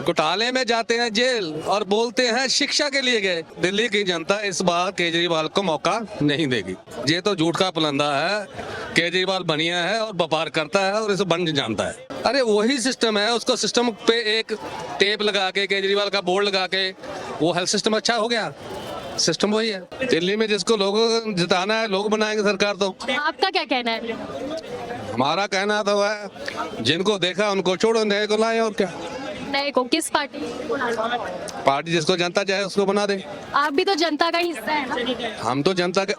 घोटाले में जाते हैं जेल और बोलते हैं शिक्षा के लिए गए। दिल्ली की जनता इस बार केजरीवाल को मौका नहीं देगी। ये तो झूठ का पुलंदा है। केजरीवाल बनिया है और व्यापार करता है और इसे बन जानता है। अरे वही सिस्टम है, उसको सिस्टम पे एक टेप लगा के केजरीवाल का बोर्ड लगा के वो हेल्थ सिस्टम अच्छा हो गया। सिस्टम वही है। दिल्ली में जिसको लोगों को जिताना है लोग बनाएंगे सरकार। तो आपका क्या कहना है? हमारा कहना तो है जिनको देखा उनको छोड़ो, नए को लाए। और क्या नए को? किस पार्टी? पार्टी जिसको जनता चाहे उसको बना दे। आप भी तो जनता का हिस्सा है ना। हम तो जनता का,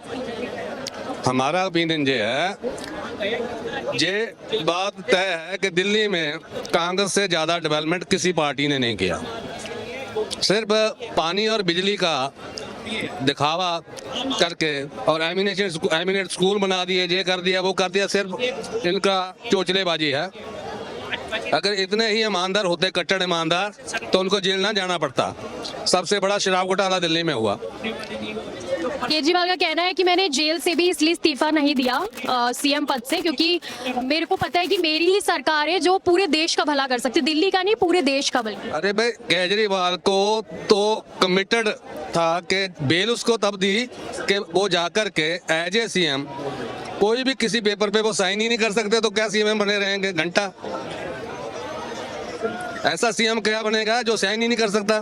हमारा ओपिनियन ये है, ये बात तय है कि दिल्ली में कांग्रेस से ज्यादा डेवलपमेंट किसी पार्टी ने नहीं किया। सिर्फ पानी और बिजली का दिखावा करके और एमिनेट स्कूल बना दिए, ये कर दिया वो कर दिया, सिर्फ इनका चोचलेबाजी है। अगर इतने ही ईमानदार होते, कट्टर ईमानदार, तो उनको जेल ना जाना पड़ता। सबसे बड़ा शराब घोटाला दिल्ली में हुआ। केजरीवाल का कहना है कि मैंने जेल से भी इसलिए इस्तीफा नहीं दिया सीएम पद से, क्योंकि मेरे को पता है कि मेरी ही सरकार है जो पूरे देश का भला कर सकती है, दिल्ली का नहीं पूरे देश का बल्कि। अरे भाई, केजरीवाल को तो कमिटेड था कि बेल उसको तब दी कि वो जाकर के एज ए सीएम, कोई भी किसी पेपर पे वो साइन ही नहीं कर सकते तो क्या सीएम बने रहेंगे? घंटा ऐसा सीएम क्या बनेगा जो साइन ही नहीं कर सकता?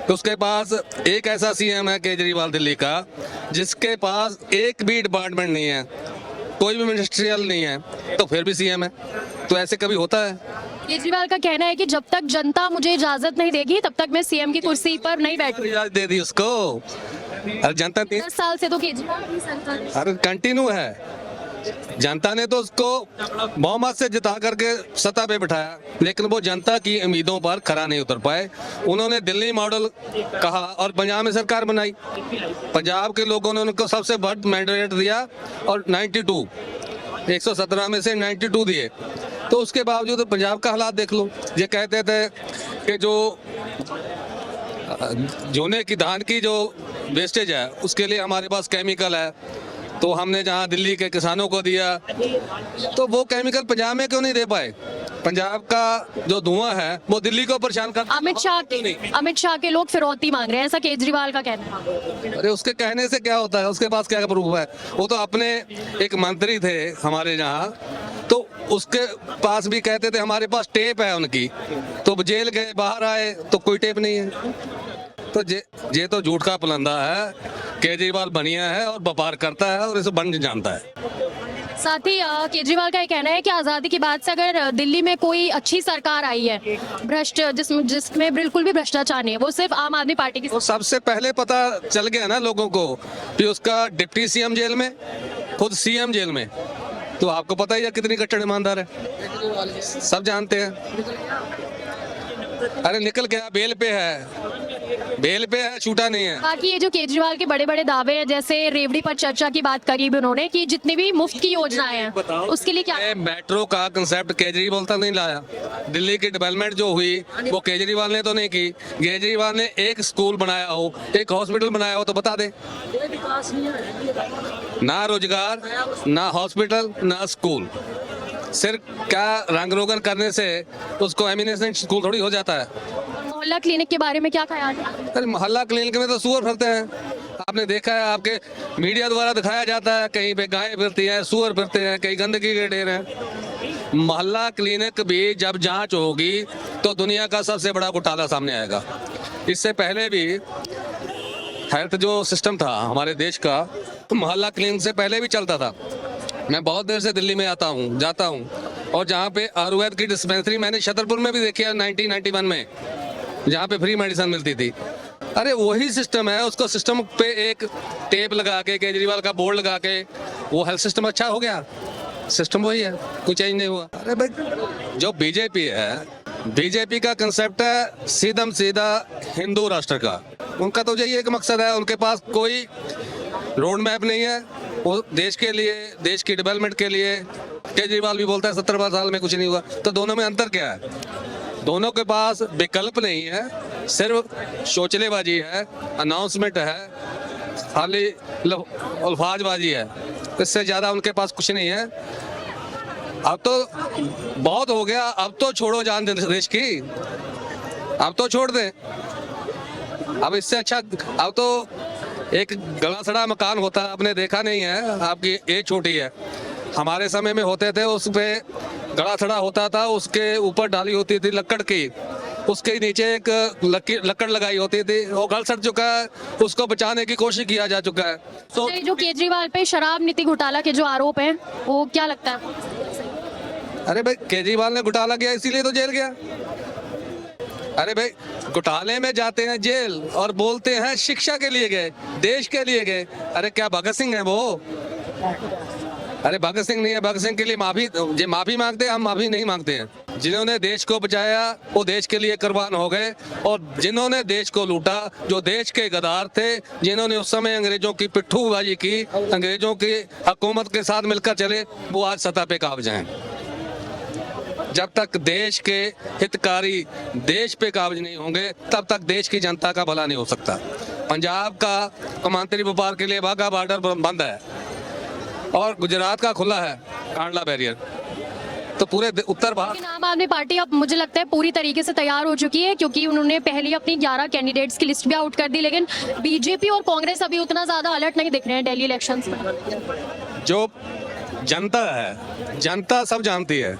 तो उसके पास एक ऐसा सीएम है केजरीवाल दिल्ली का, जिसके पास एक भी डिपार्टमेंट नहीं है, कोई भी मिनिस्ट्रियल नहीं है, तो फिर भी सीएम है। तो ऐसे कभी होता है? केजरीवाल का कहना है कि जब तक जनता मुझे इजाजत नहीं देगी तब तक मैं सीएम की कुर्सी पर नहीं बैठूंगी। इजाजत दे दी उसको। अरे जनता 10 साल से तो केजरीवाल की सरकार। अरे कंटिन्यू है। जनता ने तो उसको बहुमत से जिता करके सत्ता पे बिठाया, लेकिन वो जनता की उम्मीदों पर खरा नहीं उतर पाए। उन्होंने दिल्ली मॉडल कहा और पंजाब में सरकार बनाई। पंजाब के लोगों ने उनको सबसे बड़ा मैंडेट दिया और 92 117 में से 92 दिए। तो उसके बावजूद पंजाब का हालात देख लो। ये कहते थे कि जो जोने की धान की जो वेस्टेज है उसके लिए हमारे पास केमिकल है, तो हमने जहां दिल्ली के किसानों को दिया, तो वो केमिकल पंजाब में क्यों नहीं दे पाए? पंजाब का जो धुआं है वो दिल्ली को परेशान कर। अमित शाह के लोग फिरौती मांग रहे हैं, ऐसा केजरीवाल का कहना है। अरे उसके कहने से क्या होता है? उसके पास क्या प्रूफ है? वो तो अपने एक मंत्री थे हमारे यहाँ, तो उसके पास भी कहते थे हमारे पास टेप है उनकी, तो जेल गए बाहर आए तो कोई टेप नहीं है। तो ये तो झूठ का पुलंदा है। केजरीवाल बनिया है और व्यापार करता है और इसे बन जानता है। साथ ही केजरीवाल का ये कहना है कि आजादी के बाद से अगर दिल्ली में कोई अच्छी सरकार आई है भ्रष्ट जिसमें बिल्कुल भी भ्रष्टाचार नहीं है, वो सिर्फ आम आदमी पार्टी की। तो सबसे पहले पता चल गया ना लोगों को कि उसका डिप्टी सीएम जेल में, खुद सीएम जेल में, तो आपको पता ही है कितनी कट्टर ईमानदार है, सब जानते हैं। अरे निकल गया, बेल पे है, छूटा नहीं है। बाकी ये जो केजरीवाल के बड़े बड़े दावे हैं, जैसे रेवड़ी पर चर्चा की बात करी भी उन्होंने कि जितनी भी मुफ्त की योजनाएं हैं उसके लिए क्या? मेट्रो का कंसेप्ट केजरीवाल तक नहीं लाया। दिल्ली की डेवलपमेंट जो हुई वो केजरीवाल ने तो नहीं की। केजरीवाल ने एक स्कूल बनाया हो, एक हॉस्पिटल बनाया हो तो बता दे। ना रोजगार, ना हॉस्पिटल, ना स्कूल। सिर्फ क्या रंग रोगन करने से उसको एमिनेट स्कूल थोड़ी हो जाता है। मोहल्ला क्लिनिक के बारे में क्या ख्याल है? अरे मोहल्ला क्लिनिक में तो सुअर फिरते हैं, आपने देखा है, आपके मीडिया द्वारा दिखाया जाता है। कहीं पे गायें फिरती हैं, सुअर फिरते हैं, कहीं गंदगी के ढेर हैं। मोहल्ला क्लिनिक भी जब जांच होगी तो दुनिया का सबसे बड़ा घोटाला सामने आएगा। इससे पहले भी हेल्थ जो सिस्टम था हमारे देश का, मोहल्ला क्लिनिक से पहले भी चलता था। मैं बहुत देर से दिल्ली में जाता हूँ और जहाँ पे आयुर्वेद की डिस्पेंसरी मैंने छतरपुर में भी देखी है 1991 में, जहाँ पे फ्री मेडिसिन मिलती थी। अरे वही सिस्टम है, उसको सिस्टम पे एक टेप लगा के केजरीवाल का बोर्ड लगा के वो हेल्थ सिस्टम अच्छा हो गया। सिस्टम वही है, कुछ चेंज नहीं हुआ। अरे भाई, जो बीजेपी है, बीजेपी का कंसेप्ट है सीधा हिंदू राष्ट्र का। उनका तो यही एक मकसद है, उनके पास कोई रोड मैप नहीं है। वो देश के लिए, देश की डेवलपमेंट के लिए, केजरीवाल भी बोलता है 70 साल में कुछ नहीं हुआ। तो दोनों में अंतर क्या है? दोनों के पास विकल्प नहीं है, सिर्फ शोचलेबाजी है, अनाउंसमेंट है, खाली अल्फाजबाजी है। इससे ज्यादा उनके पास कुछ नहीं है। अब तो बहुत हो गया, अब तो छोड़ो जान देश की, अब तो छोड़ दे। अब इससे अच्छा, अब तो एक गला सड़ा मकान होता है, आपने देखा नहीं है, आपकी एज छोटी है, हमारे समय में होते थे, उस पे गला सड़ा होता था, उसके ऊपर डाली होती थी लकड़ की, उसके नीचे एक लकड़ लगाई होती थी, वो गल सड़ चुका है, उसको बचाने की कोशिश किया जा चुका है। तो ये जो केजरीवाल पे शराब नीति घोटाला के जो आरोप हैं वो क्या लगता है आपको? अरे भाई, केजरीवाल ने घोटाला किया इसीलिए तो जेल गया। अरे भाई, घोटाले में जाते हैं जेल और बोलते हैं शिक्षा के लिए गए, देश के लिए गए। अरे क्या भगत सिंह है वो? अरे भगत सिंह नहीं है, भगत सिंह के लिए माफी मांगते हैं, हम माफी नहीं मांगते हैं। जिन्होंने देश को बचाया वो देश के लिए कुर्बान हो गए, और जिन्होंने देश को लूटा, जो देश के गद्दार थे, जिन्होंने उस समय अंग्रेजों की पिट्ठूबाजी की, अंग्रेजों की हुकूमत के साथ मिलकर चले, वो आज सत्ता पे काबिज हैं। जब तक देश के हितकारी देश पे काबिज नहीं होंगे, तब तक देश की जनता का भला नहीं हो सकता। पंजाब का कौमांतरी व्यापार के लिए वाघा बॉर्डर बंद है और गुजरात का खुला है कांडला बैरियर, तो पूरे उत्तर भारत। लेकिन आम आदमी पार्टी अब मुझे लगता है पूरी तरीके से तैयार हो चुकी है, क्योंकि उन्होंने पहले ही अपनी 11 कैंडिडेट्स की लिस्ट भी आउट कर दी, लेकिन बीजेपी और कांग्रेस अभी उतना ज्यादा अलर्ट नहीं दिख रहे हैं दिल्ली इलेक्शंस में। जो जनता है, जनता सब जानती है,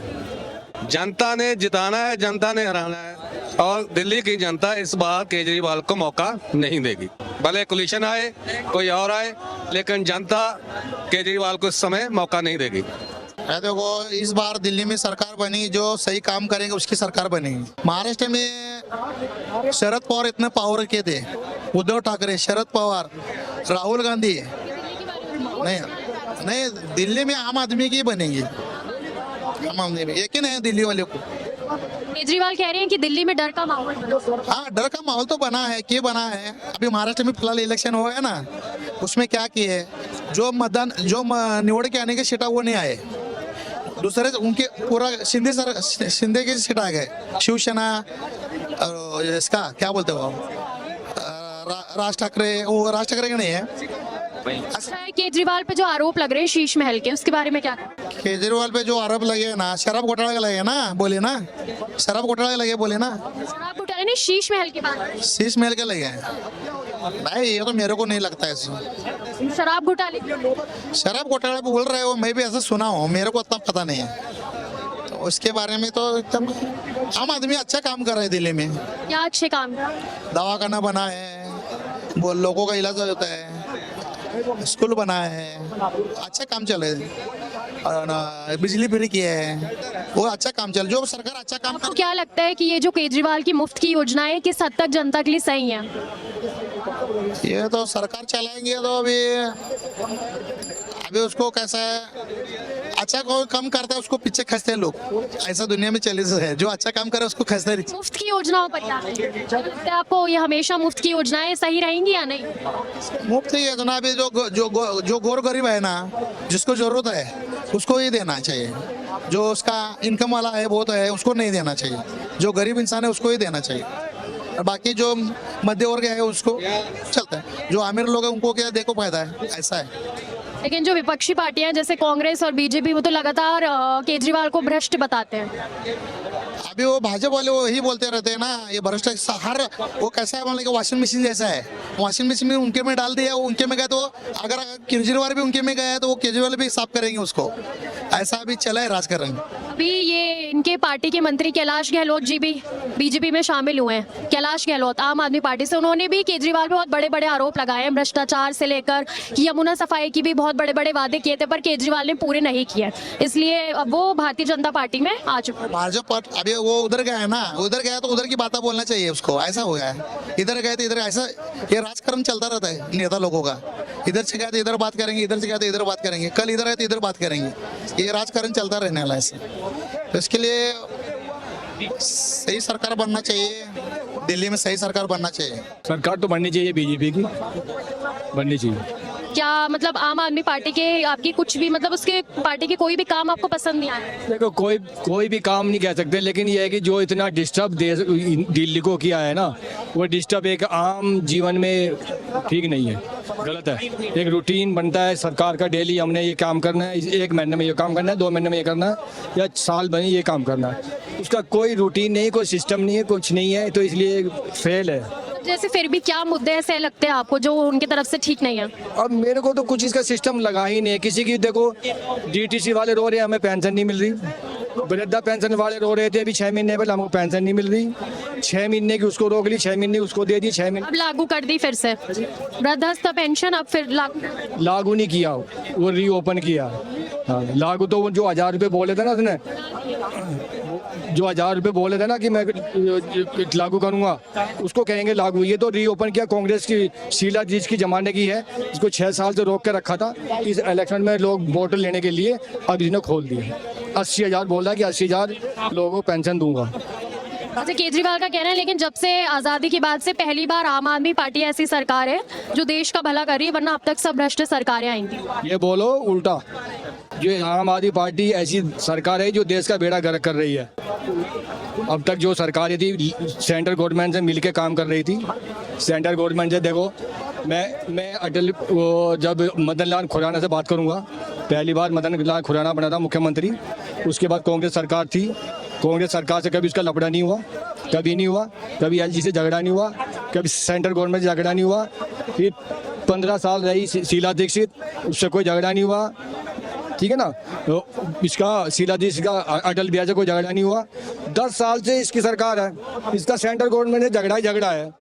जनता ने जिताना है, जनता ने हराना है, और दिल्ली की जनता इस बार केजरीवाल को मौका नहीं देगी। भले कोलिशन आए, कोई और आए, लेकिन जनता केजरीवाल को इस समय मौका नहीं देगी। देखो, इस बार दिल्ली में सरकार बनी, जो सही काम करेंगे उसकी सरकार बनेगी। महाराष्ट्र में शरद पवार इतने पावर के थे, उद्धव ठाकरे, शरद पवार, राहुल गांधी, नहीं दिल्ली में आम आदमी की बनेगी, आम आदमी में यकीन है दिल्ली वाले को। केजरीवाल कह रहे हैं कि दिल्ली में डर का माहौल बना। हाँ, डर का माहौल तो बना है, क्यों बना है? अभी महाराष्ट्र में फिलहाल इलेक्शन हुआ है ना, उसमें क्या किए, जो निवड़ के आने के सीटा वो नहीं आए, दूसरे उनके पूरा शिंदे के सीट आ गए, शिवसेना, इसका क्या बोलते हो, राज ठाकरे, वो राज ठाकरे का नहीं है। अच्छा है, केजरीवाल पे जो आरोप लग रहे हैं शीश महल के, उसके बारे में क्या? केजरीवाल पे जो आरोप लगे ना, शराब घोटाला के लगे ना, बोले ना, शराब घोटाला के लगे, बोले ना, शराब घोटाले नहीं, शीश महल की बात। शीश महल के लगे हैं भाई, ये तो मेरे को नहीं लगता है इसमें। शराब घोटाले पे बोल रहे हो, मैं भी ऐसा सुना हूँ, मेरे को उतना पता नहीं है, तो उसके बारे में तो एकदम आम आदमी अच्छा काम कर रहे हैं दिल्ली में। क्या अच्छे काम? दवाखाना बना है, वो लोगों का इलाज होता है, स्कूल बना है, अच्छा काम चल रहा है, और बिजली फ्री किया है, वो अच्छा काम चल, जो सरकार अच्छा काम आपको क्या लगता है कि ये जो केजरीवाल की मुफ्त की योजनाएं किस हद तक जनता के लिए सही है? ये तो सरकार चलाएंगे, तो अभी उसको कैसा है, अच्छा कोई काम करता है उसको पीछे खसते हैं लोग, ऐसा दुनिया में चले है, जो अच्छा काम करे उसको खसते हैं। मुफ्त की योजनाओं पर क्या लगता है आपको, ये हमेशा मुफ्त की योजनाएं सही रहेंगी या नहीं? मुफ्त की योजना भी जो गौर गरीब है ना, जिसको जरूरत है उसको ही देना चाहिए, जो उसका इनकम वाला है वो तो है, उसको नहीं देना चाहिए, जो गरीब इंसान है उसको ही देना चाहिए, और बाकी जो मध्य वर्ग है उसको चलता है, जो अमीर लोग है उनको क्या देखो फायदा है, ऐसा है। लेकिन जो विपक्षी पार्टियां जैसे कांग्रेस और बीजेपी, वो तो लगातार केजरीवाल को भ्रष्ट बताते हैं। अभी वो भाजपा वाले वही बोलते रहते हैं ना, ये भ्रष्ट हर, वो कैसा है मतलब वॉशिंग मशीन जैसा है, वॉशिंग मशीन में उनके में डाल दिया, उनके में गए तो अगर केजरीवाल भी उनके में गया है तो वो केजरीवाल भी साफ करेंगे उसको, ऐसा अभी चला है राजकारण। अभी ये इनके पार्टी के मंत्री कैलाश गहलोत जी भी बीजेपी में शामिल हुए हैं। कैलाश गहलोत आम आदमी पार्टी से, उन्होंने भी केजरीवाल पे बहुत बड़े बड़े आरोप लगाए हैं, भ्रष्टाचार से लेकर यमुना सफाई की भी बहुत बड़े बड़े वादे किए थे, पर केजरीवाल ने पूरे नहीं किए, इसलिए अब वो भारतीय जनता पार्टी में आ चुके हैं। भाजपा अभी वो उधर गया है ना, उधर गया तो उधर की बातें बोलना चाहिए उसको, ऐसा हो गया है, इधर गए तो इधर, ऐसा ये राजकारण चलता रहता है नेता लोगों का, इधर से गए तो इधर बात करेंगे, इधर से गए तो इधर बात करेंगे, कल इधर है तो इधर बात करेंगे, ये राजकारण चलता रहने वाला है ऐसे। तो इसके लिए सही सरकार बनना चाहिए, दिल्ली में सही सरकार बनना चाहिए। सरकार तो बननी चाहिए, बीजेपी की बननी चाहिए। क्या मतलब आम आदमी पार्टी के आपकी कुछ भी मतलब उसके पार्टी के कोई भी काम आपको पसंद नहीं आया? देखो कोई भी काम नहीं कह सकते, लेकिन ये है कि जो इतना डिस्टर्ब दिल्ली को किया है ना, वो डिस्टर्ब एक आम जीवन में ठीक नहीं है, गलत है। एक रूटीन बनता है सरकार का, डेली हमने ये काम करना है, 1 महीने में ये काम करना है, 2 महीने में ये करना है, या साल भर ये काम करना है। उसका कोई रूटीन नहीं, कोई सिस्टम नहीं है, कुछ नहीं है, तो इसलिए फेल है। जैसे फिर भी क्या मुद्दे ऐसे लगते हैं आपको जो उनकी तरफ से ठीक नहीं है? अब मेरे को तो कुछ इसका सिस्टम लगा ही नहीं है। किसी की देखो, डीटीसी वाले रो रहे हैं हमें पेंशन नहीं मिल रही, वृद्धा पेंशन वाले रो रहे थे अभी 6 महीने पहले हमको पेंशन नहीं मिल रही, 6 महीने की उसको रोक ली, 6 महीने उसको दे दी, 6 महीने अब लागू कर दी फिर से वृद्धावस्था पेंशन, अब फिर लागू नहीं किया, वो रीओपन किया। हाँ, लागू तो वो जो 1000 रुपये बोले थे ना उसने, जो 1000 रुपये बोले थे ना कि मैं लागू करूंगा, उसको कहेंगे लागू। ये तो रीओपन किया, कांग्रेस की शीला जीत की जमाने की है, इसको 6 साल से रोक के रखा था। इस इलेक्शन में लोग वोट लेने के लिए अब इसने खोल दिया। 80,000 बोल रहा है कि 80,000 लोगों को पेंशन दूंगा। जैसे केजरीवाल का कहना है, लेकिन जब से आज़ादी के बाद से पहली बार आम आदमी पार्टी ऐसी सरकार है जो देश का भला कर रही है, वरना अब तक सब भ्रष्ट सरकारें आई थी। ये बोलो उल्टा, जो आम आदमी पार्टी ऐसी सरकार है जो देश का बेड़ा गर्क कर रही है। अब तक जो सरकारें थी सेंट्रल गवर्नमेंट से मिलके काम कर रही थी। सेंट्रल गवर्नमेंट से देखो, मैं अटल जब मदन लाल खुराना से बात करूंगा, पहली बार मदन लाल खुराना बना था मुख्यमंत्री, उसके बाद कांग्रेस सरकार थी। कांग्रेस सरकार से कभी उसका लफड़ा नहीं हुआ, कभी नहीं हुआ, कभी एलजी से झगड़ा नहीं हुआ, कभी सेंट्रल गवर्नमेंट से झगड़ा नहीं हुआ। फिर 15 साल रही शीला दीक्षित, उससे कोई झगड़ा नहीं हुआ, ठीक है ना। तो इसका शीला दीक्षित का अटल बिहारी से कोई झगड़ा नहीं हुआ। 10 साल से इसकी सरकार है, इसका सेंट्रल गवर्नमेंट से झगड़ा ही झगड़ा है।